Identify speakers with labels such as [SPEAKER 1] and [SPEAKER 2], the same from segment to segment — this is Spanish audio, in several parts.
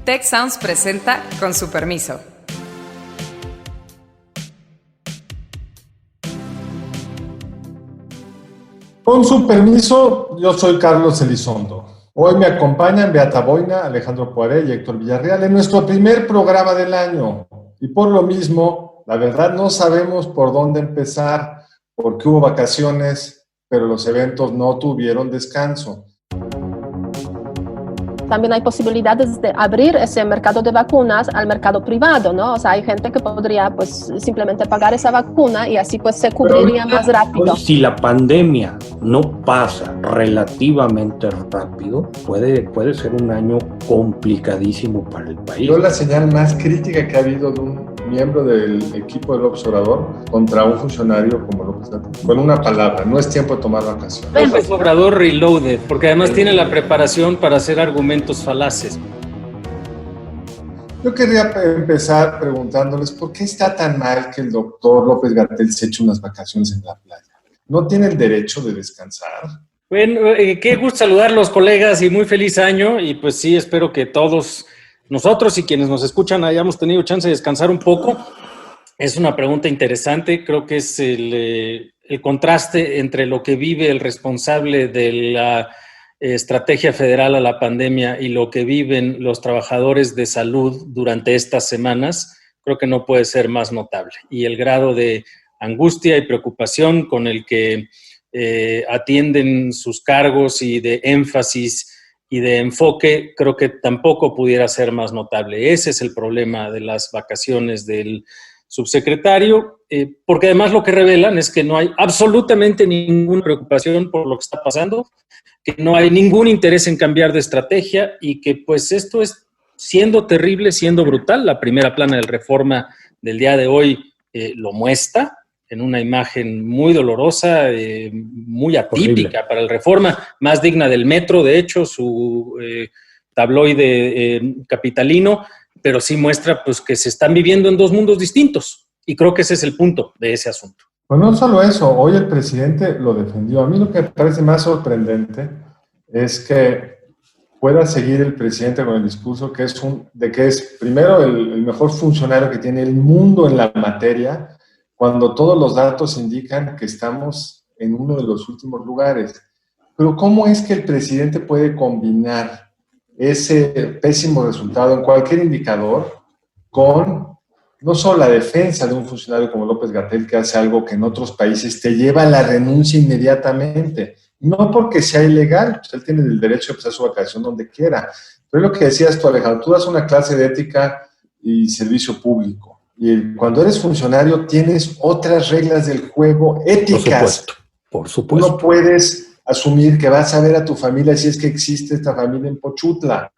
[SPEAKER 1] Tech Sounds presenta Con su permiso.
[SPEAKER 2] Con su permiso, yo soy Carlos Elizondo. Hoy me acompañan Beata Boina, Alejandro Poiré y Héctor Villarreal en nuestro primer programa del año. Y por lo mismo, la verdad no sabemos por dónde empezar, porque hubo vacaciones, pero los eventos no tuvieron descanso.
[SPEAKER 3] También hay posibilidades de abrir ese mercado de vacunas al mercado privado, ¿no? O sea, hay gente que podría, pues, simplemente pagar esa vacuna y así, pues, se cubriría más rápido.
[SPEAKER 4] Si la pandemia no pasa relativamente rápido, puede ser un año complicadísimo para el país.
[SPEAKER 2] Yo la señal más crítica que ha habido de un miembro del equipo del López Obrador contra un funcionario como López Obrador, con una palabra: no es tiempo de tomar vacaciones.
[SPEAKER 5] López Obrador reloaded, porque además tiene la preparación para hacer argumentos falaces.
[SPEAKER 2] Yo quería empezar preguntándoles por qué está tan mal que el doctor López-Gatell se eche unas vacaciones en la playa. ¿No tiene el derecho de descansar?
[SPEAKER 5] Bueno, qué gusto saludarlos, colegas, y muy feliz año. Y pues sí, espero que todos nosotros y quienes nos escuchan hayamos tenido chance de descansar un poco. Es una pregunta interesante. Creo que es el contraste entre lo que vive el responsable de la estrategia federal a la pandemia y lo que viven los trabajadores de salud durante estas semanas. Creo que no puede ser más notable. Y el grado de angustia y preocupación con el que atienden sus cargos y de énfasis y de enfoque, creo que tampoco pudiera ser más notable. Ese es el problema de las vacaciones del subsecretario, porque además lo que revelan es que no hay absolutamente ninguna preocupación por lo que está pasando, que no hay ningún interés en cambiar de estrategia y que pues esto es siendo terrible, siendo brutal. La primera plana del Reforma del día de hoy lo muestra en una imagen muy dolorosa, muy atípica horrible para el Reforma, más digna del Metro, de hecho, su tabloide capitalino, pero sí muestra pues, que se están viviendo en dos mundos distintos. Y creo que ese es el punto de ese asunto.
[SPEAKER 2] Pues no solo eso, hoy el presidente lo defendió. A mí lo que me parece más sorprendente es que pueda seguir el presidente con el discurso que es primero el mejor funcionario que tiene el mundo en la materia, cuando todos los datos indican que estamos en uno de los últimos lugares. Pero ¿cómo es que el presidente puede combinar ese pésimo resultado en cualquier indicador con no solo la defensa de un funcionario como López-Gatell, que hace algo que en otros países te lleva a la renuncia inmediatamente? No porque sea ilegal, pues él tiene el derecho de empezar su vacación donde quiera. Pero es lo que decías tú, Alejandro, tú das una clase de ética y servicio público. Y cuando eres funcionario tienes otras reglas del juego éticas.
[SPEAKER 4] Por supuesto.
[SPEAKER 2] No puedes asumir que vas a ver a tu familia si es que existe esta familia en Pochutla.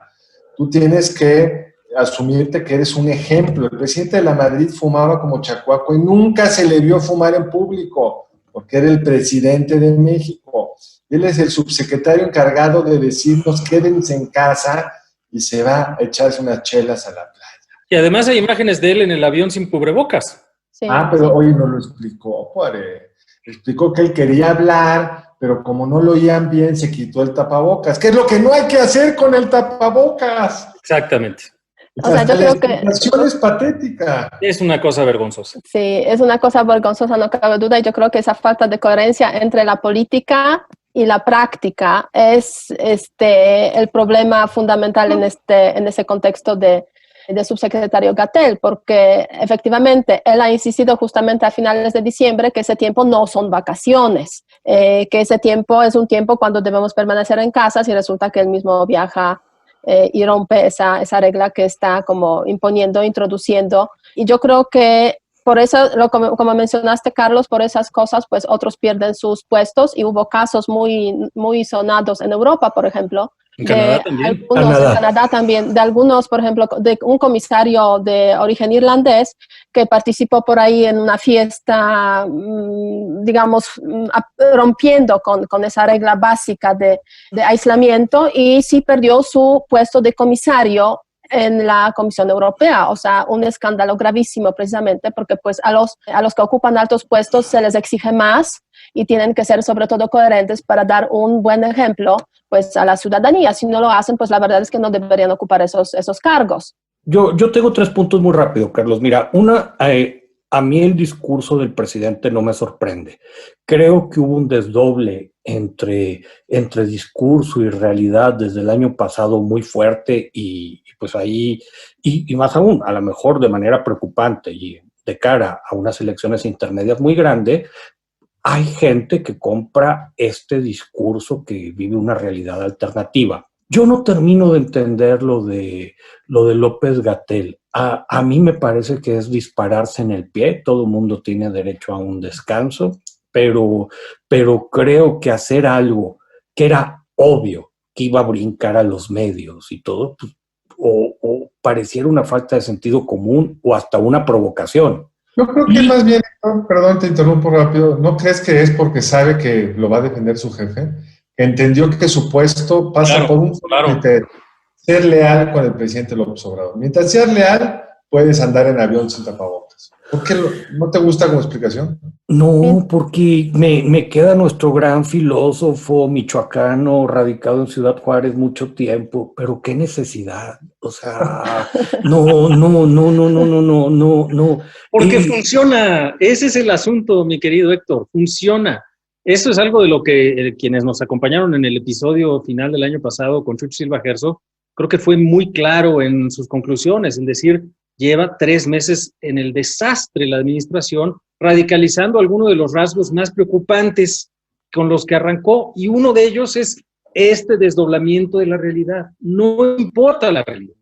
[SPEAKER 2] Tú tienes que asumirte que eres un ejemplo. El presidente de la Madrid fumaba como chacuaco y nunca se le vio fumar en público, porque era el presidente de México. Él es el subsecretario encargado de decirnos quédense en casa y se va a echarse unas chelas a la playa.
[SPEAKER 5] Y además hay imágenes de él en el avión sin cubrebocas.
[SPEAKER 3] Sí,
[SPEAKER 2] pero hoy no lo explicó, Poiré. Explicó que él quería hablar, pero como no lo oían bien, se quitó el tapabocas. ¿Qué es lo que no hay que hacer con el tapabocas?
[SPEAKER 5] Exactamente.
[SPEAKER 3] O sea, yo creo que
[SPEAKER 2] la explicación es patética.
[SPEAKER 5] Es una cosa vergonzosa.
[SPEAKER 3] Sí, es una cosa vergonzosa, no cabe duda, y yo creo que esa falta de coherencia entre la política y la práctica es el problema fundamental en ese contexto de subsecretario Gatell, porque efectivamente él ha insistido justamente a finales de diciembre que ese tiempo no son vacaciones, que ese tiempo es un tiempo cuando debemos permanecer en casa, si resulta que él mismo viaja y rompe esa regla que está como introduciendo. Y yo creo que por eso, como mencionaste, Carlos, por esas cosas, pues otros pierden sus puestos y hubo casos muy, muy sonados en Europa, por ejemplo.
[SPEAKER 5] En Canadá también.
[SPEAKER 3] En Canadá también, de algunos, por ejemplo, de un comisario de origen irlandés que participó por ahí en una fiesta, digamos, rompiendo con esa regla básica de aislamiento y sí perdió su puesto de comisario en la Comisión Europea. O sea, un escándalo gravísimo precisamente porque pues a los que ocupan altos puestos se les exige más y tienen que ser sobre todo coherentes para dar un buen ejemplo, pues, a la ciudadanía. Si no lo hacen, pues la verdad es que no deberían ocupar esos cargos.
[SPEAKER 4] Yo tengo 3 puntos muy rápido, Carlos. Mira, a mí el discurso del presidente no me sorprende. Creo que hubo un desdoble entre discurso y realidad desde el año pasado muy fuerte y pues ahí, y más aún, a lo mejor de manera preocupante y de cara a unas elecciones intermedias muy grandes, hay gente que compra este discurso que vive una realidad alternativa. Yo no termino de entender lo de López-Gatell. A mí me parece que es dispararse en el pie. Todo el mundo tiene derecho a un descanso, pero creo que hacer algo que era obvio que iba a brincar a los medios y todo, pues, o pareciera una falta de sentido común o hasta una provocación.
[SPEAKER 2] Yo creo que más bien, perdón, te interrumpo rápido, ¿no crees que es porque sabe que lo va a defender su jefe? Que entendió que su puesto pasa por un criterio, ser leal con el presidente López Obrador. Mientras seas leal, puedes andar en avión sin tapabocas. ¿Por qué no te gusta como explicación?
[SPEAKER 4] No, porque me queda nuestro gran filósofo michoacano radicado en Ciudad Juárez mucho tiempo, pero qué necesidad, o sea, no.
[SPEAKER 5] Porque funciona, ese es el asunto, mi querido Héctor, funciona. Eso es algo de lo que quienes nos acompañaron en el episodio final del año pasado con Chucho Silva Gerso, creo que fue muy claro en sus conclusiones, en decir, lleva 3 meses en el desastre la administración, radicalizando algunos de los rasgos más preocupantes con los que arrancó, y uno de ellos es este desdoblamiento de la realidad. No importa la realidad,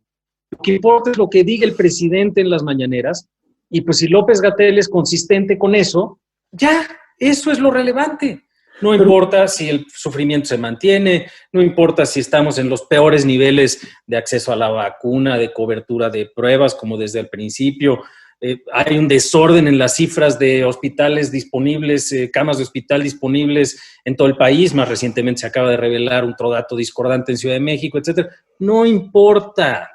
[SPEAKER 5] lo que importa es lo que diga el presidente en las mañaneras, y pues si López-Gatell es consistente con eso, ya, eso es lo relevante. No importa si el sufrimiento se mantiene, no importa si estamos en los peores niveles de acceso a la vacuna, de cobertura de pruebas, como desde el principio. Hay un desorden en las cifras de hospitales disponibles, camas de hospital disponibles en todo el país. Más recientemente se acaba de revelar otro dato discordante en Ciudad de México, etcétera. No importa.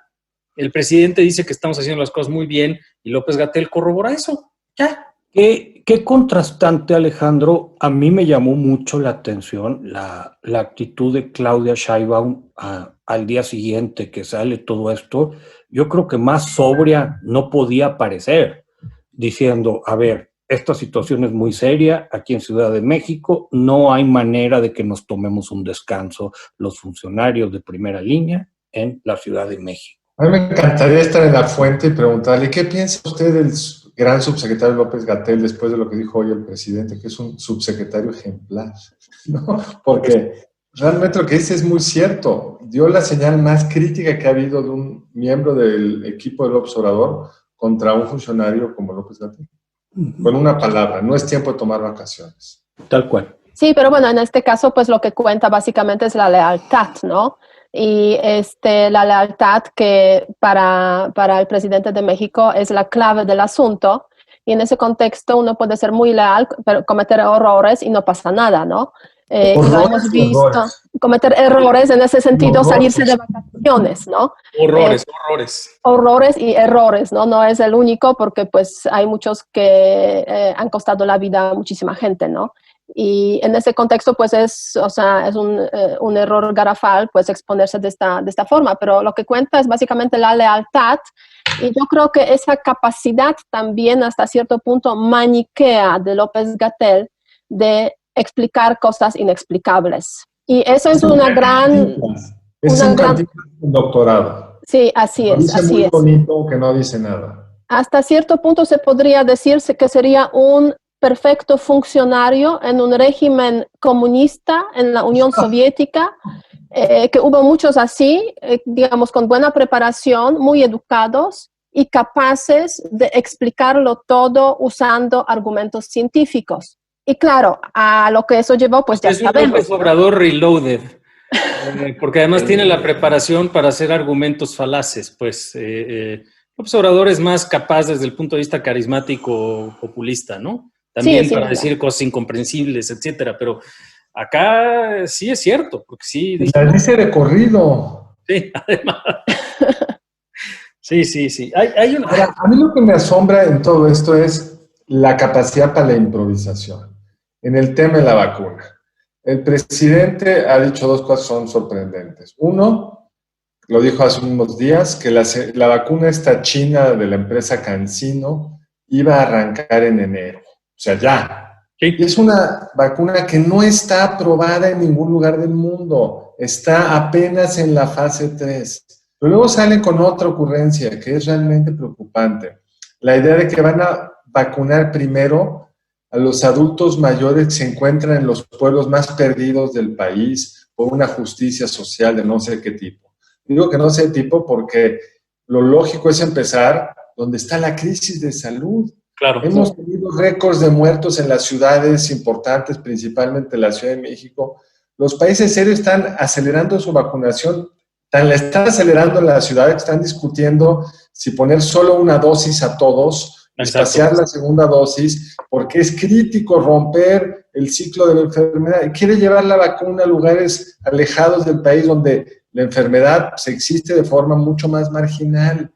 [SPEAKER 5] El presidente dice que estamos haciendo las cosas muy bien y López-Gatell corrobora eso. Ya.
[SPEAKER 4] Qué contrastante, Alejandro. A mí me llamó mucho la atención la actitud de Claudia Sheinbaum al día siguiente que sale todo esto. Yo creo que más sobria no podía parecer, diciendo, a ver, esta situación es muy seria aquí en Ciudad de México, no hay manera de que nos tomemos un descanso los funcionarios de primera línea en la Ciudad de México.
[SPEAKER 2] A mí me encantaría estar en la fuente y preguntarle, ¿qué piensa usted del gran subsecretario López-Gatell después de lo que dijo hoy el presidente, que es un subsecretario ejemplar? ¿No? Porque realmente lo que dice es muy cierto. Dio la señal más crítica que ha habido de un miembro del equipo de López Obrador contra un funcionario como López-Gatell. Con una palabra, no es tiempo de tomar vacaciones.
[SPEAKER 4] Tal cual.
[SPEAKER 3] Sí, pero bueno, en este caso, pues lo que cuenta básicamente es la lealtad, ¿no? Y la lealtad que para el presidente de México es la clave del asunto. Y en ese contexto uno puede ser muy leal, pero cometer errores y no pasa nada, ¿no? Lo hemos visto, cometer errores en ese sentido, salirse de vacaciones, ¿no? Horrores y errores, ¿no? No es el único porque pues hay muchos que han costado la vida a muchísima gente, ¿no? Y en ese contexto, pues es un error garrafal, pues exponerse de esta forma, pero lo que cuenta es básicamente la lealtad, y yo creo que esa capacidad también hasta cierto punto maniquea de López-Gatell de explicar cosas inexplicables. Y eso es una gran...
[SPEAKER 2] Es un doctorado.
[SPEAKER 3] Sí, así es.
[SPEAKER 2] Dice muy bonito que no dice nada.
[SPEAKER 3] Hasta cierto punto se podría decirse que sería un perfecto funcionario en un régimen comunista en la Unión Soviética, que hubo muchos así, digamos, con buena preparación, muy educados y capaces de explicarlo todo usando argumentos científicos. Y claro, a lo que eso llevó, pues ya sabemos.
[SPEAKER 5] Es un López Obrador reloaded, porque además tiene la preparación para hacer argumentos falaces, pues López Obrador es más capaz desde el punto de vista carismático populista, ¿no? También para decir cosas incomprensibles, etcétera, pero acá sí es cierto, porque sí...
[SPEAKER 2] La dice de corrido.
[SPEAKER 5] Sí, además. Sí. Hay una...
[SPEAKER 2] Ahora, a mí lo que me asombra en todo esto es la capacidad para la improvisación en el tema de la vacuna. el presidente ha dicho dos cosas que son sorprendentes. Uno, lo dijo hace unos días, que la vacuna esta china de la empresa CanSino iba a arrancar en enero. O sea, ya.
[SPEAKER 5] Sí.
[SPEAKER 2] Y es una vacuna que no está aprobada en ningún lugar del mundo. Está apenas en la fase 3. Pero luego salen con otra ocurrencia que es realmente preocupante. La idea de que van a vacunar primero a los adultos mayores que se encuentran en los pueblos más perdidos del país por una justicia social de no sé qué tipo. Digo que no sé qué tipo porque lo lógico es empezar donde está la crisis de salud.
[SPEAKER 5] Claro.
[SPEAKER 2] Hemos tenido récords de muertos en las ciudades importantes, principalmente la Ciudad de México. Los países serios están acelerando su vacunación, la están acelerando en las ciudades, están discutiendo si poner solo una dosis a todos, espaciar la segunda dosis, porque es crítico romper el ciclo de la enfermedad. Y quiere llevar la vacuna a lugares alejados del país donde la enfermedad pues, existe de forma mucho más marginal.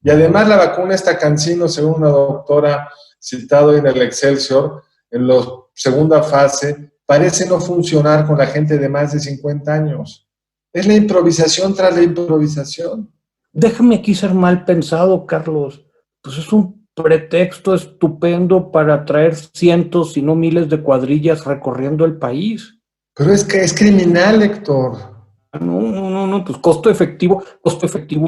[SPEAKER 2] Y además la vacuna esta CanSino, según una doctora citada en el Excelsior, en la segunda fase, parece no funcionar con la gente de más de 50 años. Es la improvisación tras la improvisación.
[SPEAKER 4] Déjame aquí ser mal pensado, Carlos. Pues es un pretexto estupendo para traer cientos, si no miles de cuadrillas recorriendo el país.
[SPEAKER 2] Pero es que es criminal, Héctor.
[SPEAKER 4] No, pues costo efectivo,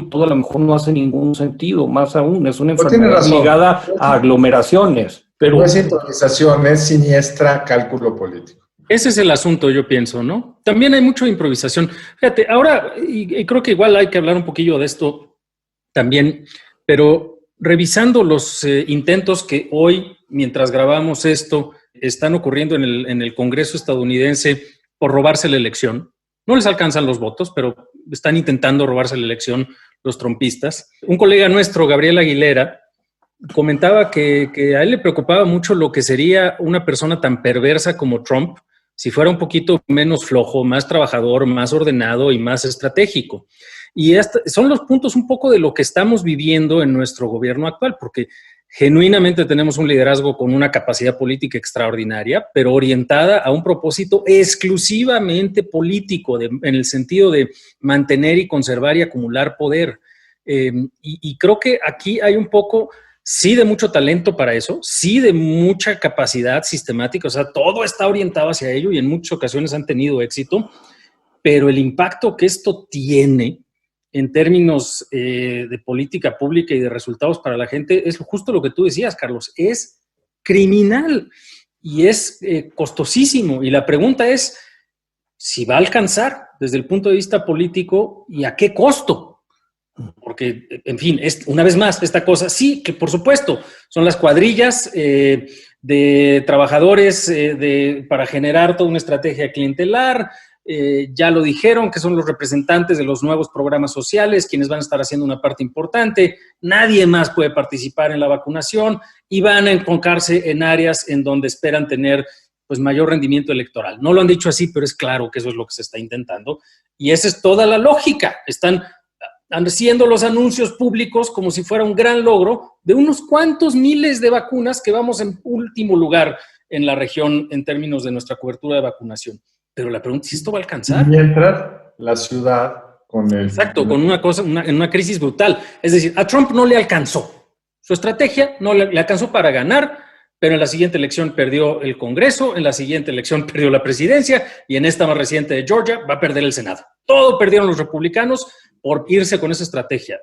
[SPEAKER 4] todo a lo mejor no hace ningún sentido, más aún, es una enfermedad ligada a aglomeraciones. Pero
[SPEAKER 2] no es improvisación, es siniestra cálculo político.
[SPEAKER 5] Ese es el asunto, yo pienso, ¿no? También hay mucha improvisación. Fíjate, ahora, y creo que igual hay que hablar un poquillo de esto también, pero revisando los intentos que hoy, mientras grabamos esto, están ocurriendo en el Congreso estadounidense por robarse la elección. No les alcanzan los votos, pero están intentando robarse la elección los trumpistas. Un colega nuestro, Gabriel Aguilera, comentaba que a él le preocupaba mucho lo que sería una persona tan perversa como Trump si fuera un poquito menos flojo, más trabajador, más ordenado y más estratégico. Y son los puntos un poco de lo que estamos viviendo en nuestro gobierno actual, porque genuinamente tenemos un liderazgo con una capacidad política extraordinaria, pero orientada a un propósito exclusivamente político, en el sentido de mantener y conservar y acumular poder. Y creo que aquí hay un poco, sí, de mucho talento para eso, sí, de mucha capacidad sistemática, o sea, todo está orientado hacia ello y en muchas ocasiones han tenido éxito, pero el impacto que esto tiene en términos de política pública y de resultados para la gente es justo lo que tú decías, Carlos, es criminal y es costosísimo. Y la pregunta es si va a alcanzar desde el punto de vista político y a qué costo. Porque, en fin, una vez más, esta cosa, sí, que por supuesto, son las cuadrillas de trabajadores para generar toda una estrategia clientelar. Ya lo dijeron, que son los representantes de los nuevos programas sociales, quienes van a estar haciendo una parte importante. Nadie más puede participar en la vacunación y van a enfocarse en áreas en donde esperan tener pues, mayor rendimiento electoral. No lo han dicho así, pero es claro que eso es lo que se está intentando. Y esa es toda la lógica. Están haciendo los anuncios públicos como si fuera un gran logro de unos cuantos miles de vacunas que vamos en último lugar en la región en términos de nuestra cobertura de vacunación. Pero la pregunta es si esto va a alcanzar.
[SPEAKER 2] Mientras la ciudad con el...
[SPEAKER 5] Exacto, con una crisis brutal. Es decir, a Trump no le alcanzó. Su estrategia no le alcanzó para ganar, pero en la siguiente elección perdió el Congreso, en la siguiente elección perdió la presidencia y en esta más reciente de Georgia va a perder el Senado. Todo perdieron los republicanos por irse con esa estrategia.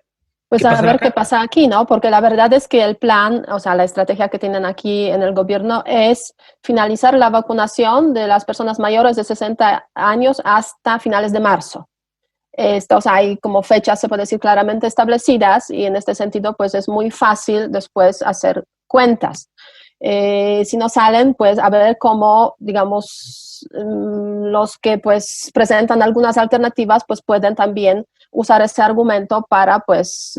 [SPEAKER 3] Pues a ver qué pasa aquí, ¿no? Porque la verdad es que el plan, o sea, la estrategia que tienen aquí en el gobierno es finalizar la vacunación de las personas mayores de 60 años hasta finales de marzo. O sea, hay como fechas, se puede decir, claramente establecidas y en este sentido, pues es muy fácil después hacer cuentas. Si no salen, pues a ver cómo, digamos, los que pues presentan algunas alternativas, pues pueden también usar ese argumento para pues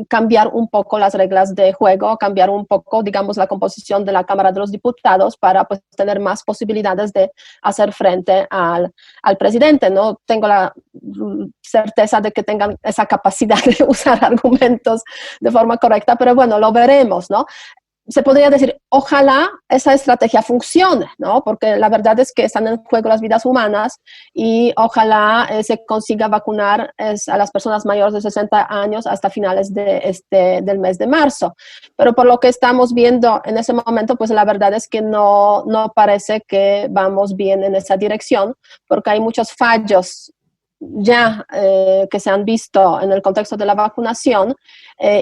[SPEAKER 3] cambiar un poco las reglas de juego, cambiar un poco, digamos, la composición de la Cámara de los Diputados para pues tener más posibilidades de hacer frente al presidente. No tengo la certeza de que tengan esa capacidad de usar argumentos de forma correcta, pero bueno, lo veremos, ¿no? se podría decir, ojalá esa estrategia funcione, ¿no? Porque la verdad es que están en juego las vidas humanas y ojalá se consiga vacunar a las personas mayores de 60 años hasta finales del mes de marzo. Pero por lo que estamos viendo en ese momento, pues la verdad es que no parece que vamos bien en esa dirección, porque hay muchos fallos ya que se han visto en el contexto de la vacunación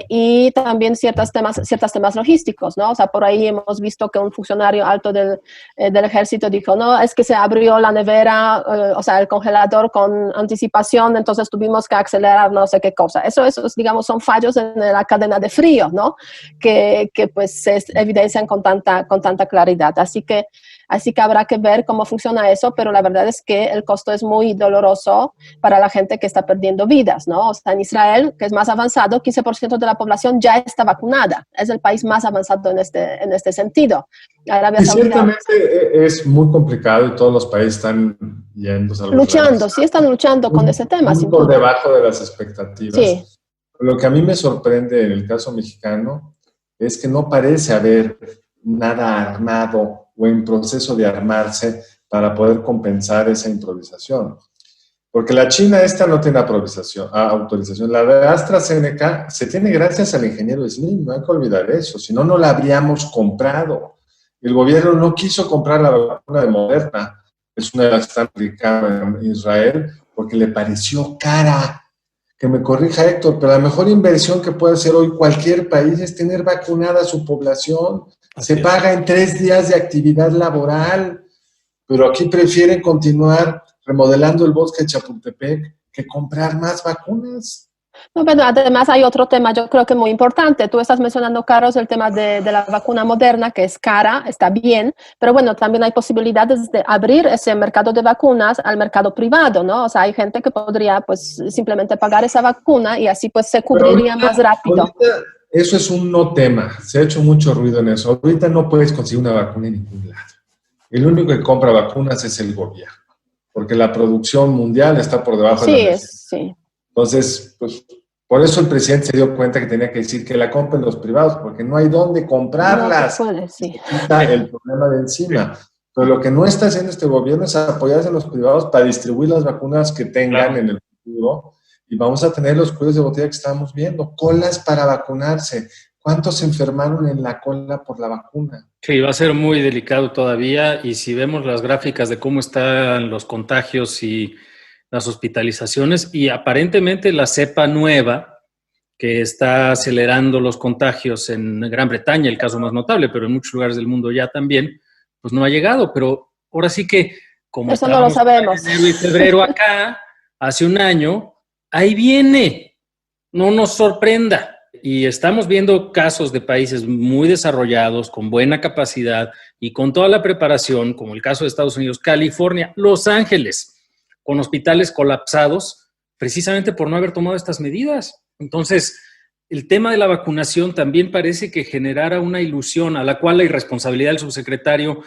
[SPEAKER 3] y también ciertos temas logísticos, ¿no? O sea, por ahí hemos visto que un funcionario alto del ejército dijo, no, es que se abrió la nevera, o sea, el congelador con anticipación, entonces tuvimos que acelerar no sé qué cosa. Eso digamos, son fallos en la cadena de frío, ¿no? Que pues se evidencian con tanta claridad. Así que habrá que ver cómo funciona eso, pero la verdad es que el costo es muy doloroso para la gente que está perdiendo vidas, ¿no? O sea, en Israel, que es más avanzado, 15% de la población ya está vacunada. Es el país más avanzado en este sentido.
[SPEAKER 2] Y ciertamente es muy complicado y todos los países están
[SPEAKER 3] están luchando con ese tema.
[SPEAKER 2] Muy por debajo de las expectativas.
[SPEAKER 3] Sí.
[SPEAKER 2] Lo que a mí me sorprende en el caso mexicano es que no parece haber nada armado o en proceso de armarse para poder compensar esa improvisación. Porque la China esta no tiene autorización. La de AstraZeneca se tiene gracias al ingeniero Slim, no hay que olvidar eso, si no, no la habríamos comprado. El gobierno no quiso comprar la vacuna de Moderna, es una de las que están fabricadas en Israel, porque le pareció cara. Que me corrija Héctor, pero la mejor inversión que puede hacer hoy cualquier país es tener vacunada a su población. Se paga en 3 días de actividad laboral, pero aquí prefieren continuar remodelando el bosque de Chapultepec que comprar más vacunas.
[SPEAKER 3] No, pero además hay otro tema, yo creo que muy importante. Tú estás mencionando, Carlos, el tema de la vacuna Moderna, que es cara, está bien, pero bueno, también hay posibilidades de abrir ese mercado de vacunas al mercado privado, ¿no? O sea, hay gente que podría, pues, simplemente pagar esa vacuna y así, pues, se cubriría más rápido.
[SPEAKER 2] Ahorita, eso es un no tema, se ha hecho mucho ruido en eso. Ahorita no puedes conseguir una vacuna en ningún lado. El único que compra vacunas es el gobierno, porque la producción mundial está por debajo de la necesidad.
[SPEAKER 3] Sí.
[SPEAKER 2] Entonces, pues, por eso el presidente se dio cuenta que tenía que decir que la compren los privados, porque no hay dónde comprarlas.
[SPEAKER 3] No se puede, sí.
[SPEAKER 2] Está el problema de encima. Pero lo que no está haciendo este gobierno es apoyarse en los privados para distribuir las vacunas que tengan en el futuro. Y vamos a tener los cuellos de botella que estábamos viendo, colas para vacunarse. ¿Cuántos se enfermaron en la cola por la vacuna?
[SPEAKER 5] Sí, va a ser muy delicado todavía. Y si vemos las gráficas de cómo están los contagios y las hospitalizaciones, y aparentemente la cepa nueva que está acelerando los contagios en Gran Bretaña, el caso más notable, pero en muchos lugares del mundo ya también, pues no ha llegado. Pero ahora sí que, como
[SPEAKER 3] eso no lo sabemos.
[SPEAKER 5] En enero y febrero acá, hace un año, ahí viene, no nos sorprenda. Y estamos viendo casos de países muy desarrollados, con buena capacidad y con toda la preparación, como el caso de Estados Unidos, California, Los Ángeles, con hospitales colapsados, precisamente por no haber tomado estas medidas. Entonces, el tema de la vacunación también parece que generara una ilusión a la cual la irresponsabilidad del subsecretario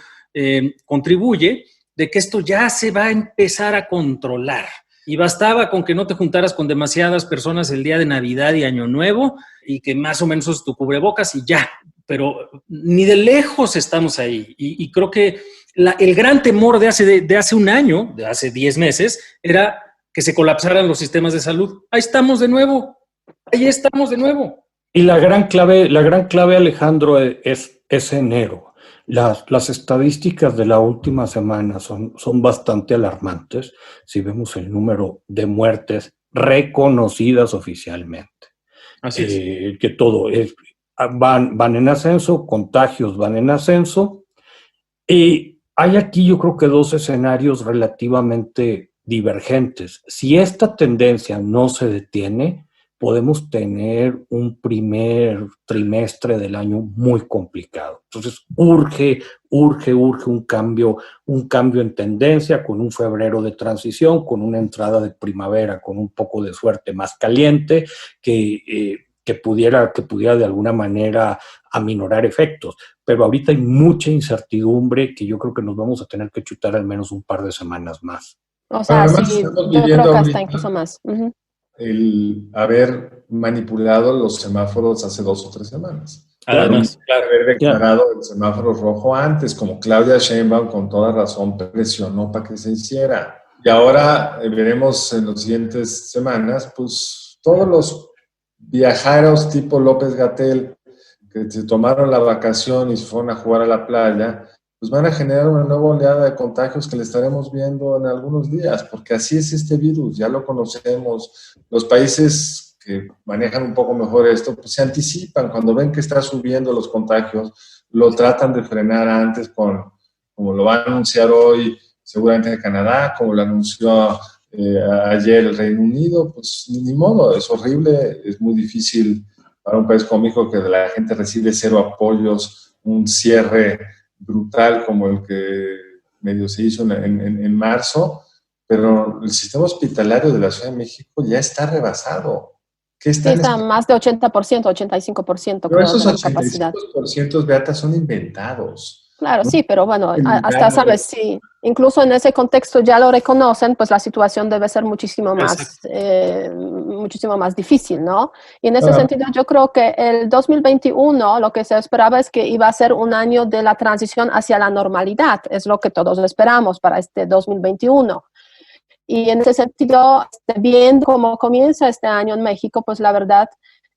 [SPEAKER 5] contribuye, de que esto ya se va a empezar a controlar. Y bastaba con que no te juntaras con demasiadas personas el día de Navidad y Año Nuevo y que más o menos uses tu cubrebocas y ya. Pero ni de lejos estamos ahí. Y creo que el gran temor de hace un año, de hace 10 meses, era que se colapsaran los sistemas de salud. Ahí estamos de nuevo.
[SPEAKER 4] Y la gran clave, Alejandro, es enero. Las estadísticas de la última semana son bastante alarmantes si vemos el número de muertes reconocidas oficialmente.
[SPEAKER 5] Así es.
[SPEAKER 4] Que todo van en ascenso, contagios van en ascenso. Y hay aquí, yo creo que 2 escenarios relativamente divergentes. Si esta tendencia no se detiene, podemos tener un primer trimestre del año muy complicado. Entonces, urge un cambio en tendencia, con un febrero de transición, con una entrada de primavera, con un poco de suerte más caliente, que pudiera de alguna manera aminorar efectos. Pero ahorita hay mucha incertidumbre que yo creo que nos vamos a tener que chutar al menos un par de semanas más.
[SPEAKER 3] O sea,
[SPEAKER 2] además,
[SPEAKER 3] sí, yo creo que hasta incluso más.
[SPEAKER 2] El haber manipulado los semáforos hace 2 o 3 semanas.
[SPEAKER 5] Además, claro.
[SPEAKER 2] Haber declarado el semáforo rojo antes, como Claudia Sheinbaum con toda razón presionó para que se hiciera. Y ahora veremos en las siguientes semanas, pues todos los viajeros tipo López-Gatell que se tomaron la vacación y se fueron a jugar a la playa, pues van a generar una nueva oleada de contagios que le estaremos viendo en algunos días, porque así es este virus, ya lo conocemos. Los países que manejan un poco mejor esto, pues se anticipan, cuando ven que está subiendo los contagios, lo tratan de frenar antes, como lo va a anunciar hoy seguramente Canadá, como lo anunció ayer el Reino Unido, pues ni modo, es horrible, es muy difícil para un país como México que la gente recibe cero apoyos, un cierre brutal como el que medio se hizo en marzo, pero el sistema hospitalario de la Ciudad de México ya está rebasado. ¿Qué
[SPEAKER 3] está más de 80%, 85%,
[SPEAKER 2] pero
[SPEAKER 3] creo,
[SPEAKER 2] esos
[SPEAKER 3] de la capacidad.
[SPEAKER 2] 85%, Beata, son inventados.
[SPEAKER 3] Claro,
[SPEAKER 2] ¿no?
[SPEAKER 3] sí, pero bueno, hasta sabes, sí, incluso en ese contexto ya lo reconocen, pues la situación debe ser muchísimo más difícil, ¿no? Y en ese sentido yo creo que el 2021 lo que se esperaba es que iba a ser un año de la transición hacia la normalidad, es lo que todos esperamos para este 2021. Y en ese sentido, viendo cómo comienza este año en México, pues la verdad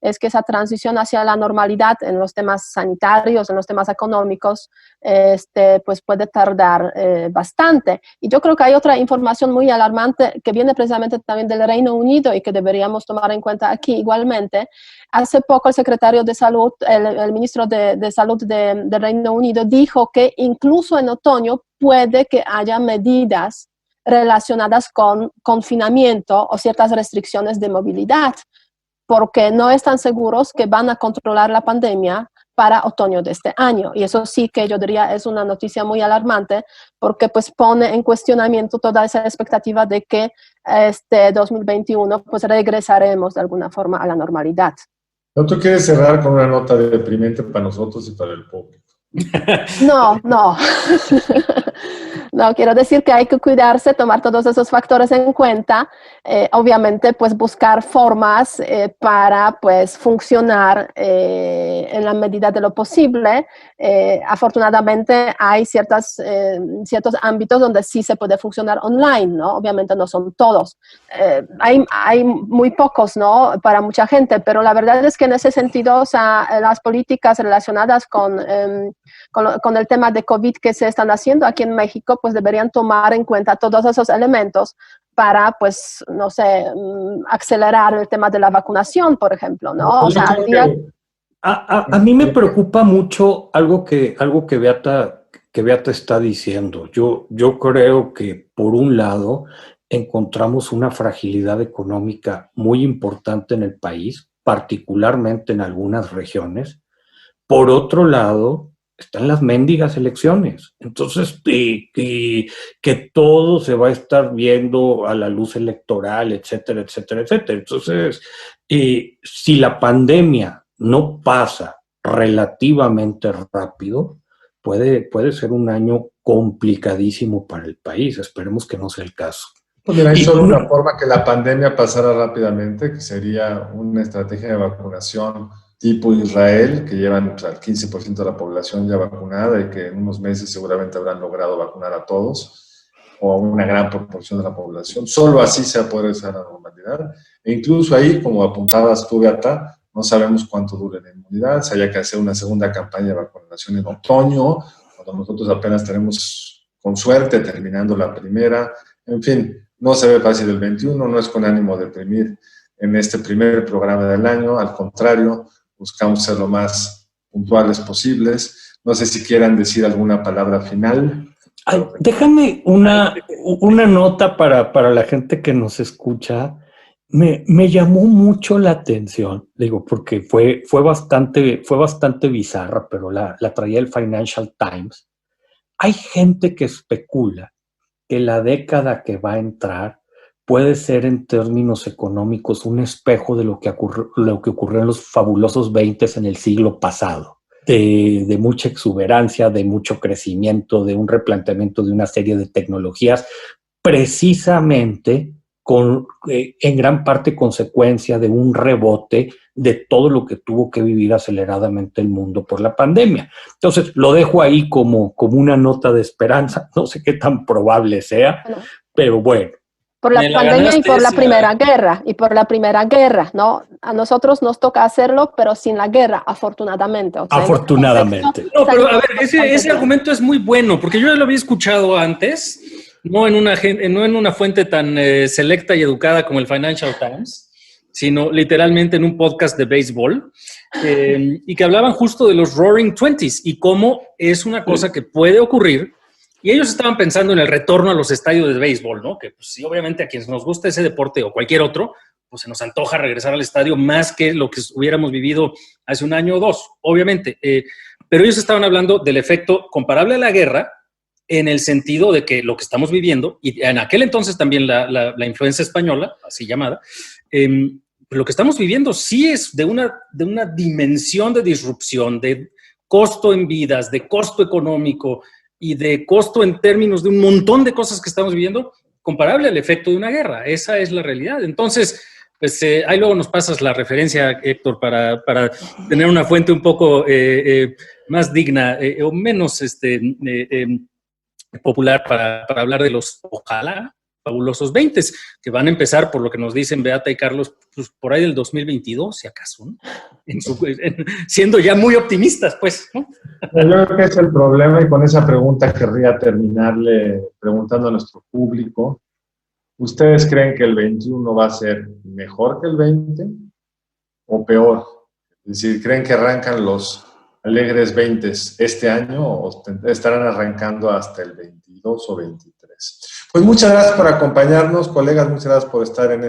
[SPEAKER 3] es que esa transición hacia la normalidad en los temas sanitarios, en los temas económicos, pues puede tardar bastante. Y yo creo que hay otra información muy alarmante que viene precisamente también del Reino Unido y que deberíamos tomar en cuenta aquí igualmente. Hace poco el secretario de Salud, el ministro de Salud del Reino Unido dijo que incluso en otoño puede que haya medidas relacionadas con confinamiento o ciertas restricciones de movilidad, porque no están seguros que van a controlar la pandemia para otoño de este año. Y eso sí que yo diría es una noticia muy alarmante, porque pues pone en cuestionamiento toda esa expectativa de que este 2021 pues regresaremos de alguna forma a la normalidad.
[SPEAKER 2] ¿No tú quieres cerrar con una nota deprimente para nosotros y para el público?
[SPEAKER 3] No. No, quiero decir que hay que cuidarse, tomar todos esos factores en cuenta, obviamente pues buscar formas para pues funcionar en la medida de lo posible. Afortunadamente hay ciertos ámbitos donde sí se puede funcionar online, ¿no? Obviamente no son todos. Hay muy pocos, ¿no? Para mucha gente, pero la verdad es que en ese sentido, o sea, las políticas relacionadas con el tema de COVID que se están haciendo aquí en México, pues deberían tomar en cuenta todos esos elementos para, pues, no sé, acelerar el tema de la vacunación, por ejemplo, ¿no? O sea,
[SPEAKER 4] a mí me preocupa mucho algo que Beata está diciendo. Yo creo que, por un lado, encontramos una fragilidad económica muy importante en el país, particularmente en algunas regiones. Por otro lado, están las mendigas elecciones. Entonces, que todo se va a estar viendo a la luz electoral, etcétera, etcétera, etcétera. Entonces, si la pandemia no pasa relativamente rápido, puede ser un año complicadísimo para el país. Esperemos que no sea el caso.
[SPEAKER 2] Pues mira, hay solo una forma que la pandemia pasara rápidamente, que sería una estrategia de vacunación tipo Israel, que llevan al 15% de la población ya vacunada y que en unos meses seguramente habrán logrado vacunar a todos o a una gran proporción de la población. Solo así se va a poder hacer la normalidad. E incluso ahí, como apuntabas tú, Beata, no sabemos cuánto dure la inmunidad. Se haya que hacer una segunda campaña de vacunación en otoño, cuando nosotros apenas tenemos, con suerte, terminando la primera. En fin, no se ve fácil el 21, no es con ánimo de deprimir en este primer programa del año, al contrario, buscamos ser lo más puntuales posibles. No sé si quieran decir alguna palabra final.
[SPEAKER 4] Ay, déjame una nota para la gente que nos escucha. Me llamó mucho la atención, digo, porque fue bastante bizarra, pero la traía el Financial Times. Hay gente que especula que la década que va a entrar puede ser en términos económicos un espejo de lo que ocurrió en los fabulosos 20s en el siglo pasado, de mucha exuberancia, de mucho crecimiento, de un replanteamiento de una serie de tecnologías, precisamente en gran parte consecuencia de un rebote de todo lo que tuvo que vivir aceleradamente el mundo por la pandemia. Entonces, lo dejo ahí como una nota de esperanza. No sé qué tan probable sea, pero bueno.
[SPEAKER 3] Por la pandemia y por la Primera Guerra, ¿no? A nosotros nos toca hacerlo, pero sin la guerra, afortunadamente. O sea,
[SPEAKER 4] afortunadamente.
[SPEAKER 5] No, pero a ver, ese argumento es muy bueno, porque yo ya lo había escuchado antes, no en una fuente tan selecta y educada como el Financial Times, sino literalmente en un podcast de béisbol, y que hablaban justo de los Roaring Twenties y cómo es una cosa que puede ocurrir. Y ellos estaban pensando en el retorno a los estadios de béisbol, ¿no? Que pues, sí, obviamente a quienes nos gusta ese deporte o cualquier otro, pues se nos antoja regresar al estadio más que lo que hubiéramos vivido hace un año o dos, obviamente. Pero ellos estaban hablando del efecto comparable a la guerra en el sentido de que lo que estamos viviendo, y en aquel entonces también la influencia española, así llamada, lo que estamos viviendo sí es de una dimensión de disrupción, de costo en vidas, de costo económico, y de costo en términos de un montón de cosas que estamos viviendo, comparable al efecto de una guerra. Esa es la realidad. Entonces, pues ahí luego nos pasas la referencia, Héctor, para tener una fuente un poco más digna o menos popular para hablar de los, ojalá, fabulosos 20s, que van a empezar, por lo que nos dicen Beata y Carlos, pues por ahí del 2022, si acaso, ¿no? Siendo ya muy optimistas, pues, ¿no?
[SPEAKER 2] Yo creo que es el problema, y con esa pregunta querría terminarle preguntando a nuestro público. ¿Ustedes creen que el 21 va a ser mejor que el 20 o peor? Es decir, ¿creen que arrancan los alegres 20s este año o estarán arrancando hasta el 22 o 23? Pues muchas gracias por acompañarnos, colegas, muchas gracias por estar en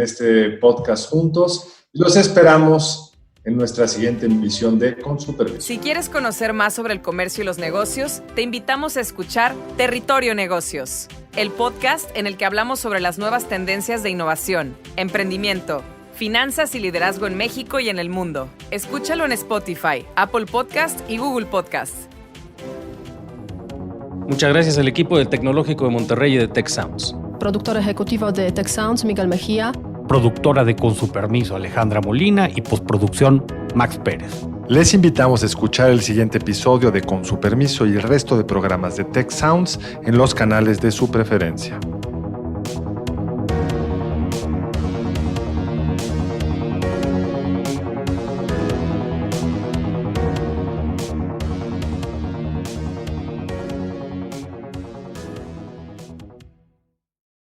[SPEAKER 2] este podcast juntos. Los esperamos en nuestra siguiente emisión de Con su Permiso.
[SPEAKER 1] Si quieres conocer más sobre el comercio y los negocios, te invitamos a escuchar Territorio Negocios, el podcast en el que hablamos sobre las nuevas tendencias de innovación, emprendimiento, finanzas y liderazgo en México y en el mundo. Escúchalo en Spotify, Apple Podcast y Google Podcast.
[SPEAKER 5] Muchas gracias al equipo del Tecnológico de Monterrey y de Tech Sounds.
[SPEAKER 6] Productor ejecutivo de Tech Sounds, Miguel Mejía.
[SPEAKER 7] Productora de Con su Permiso, Alejandra Molina, y postproducción, Max Pérez.
[SPEAKER 8] Les invitamos a escuchar el siguiente episodio de Con su Permiso y el resto de programas de Tech Sounds en los canales de su preferencia.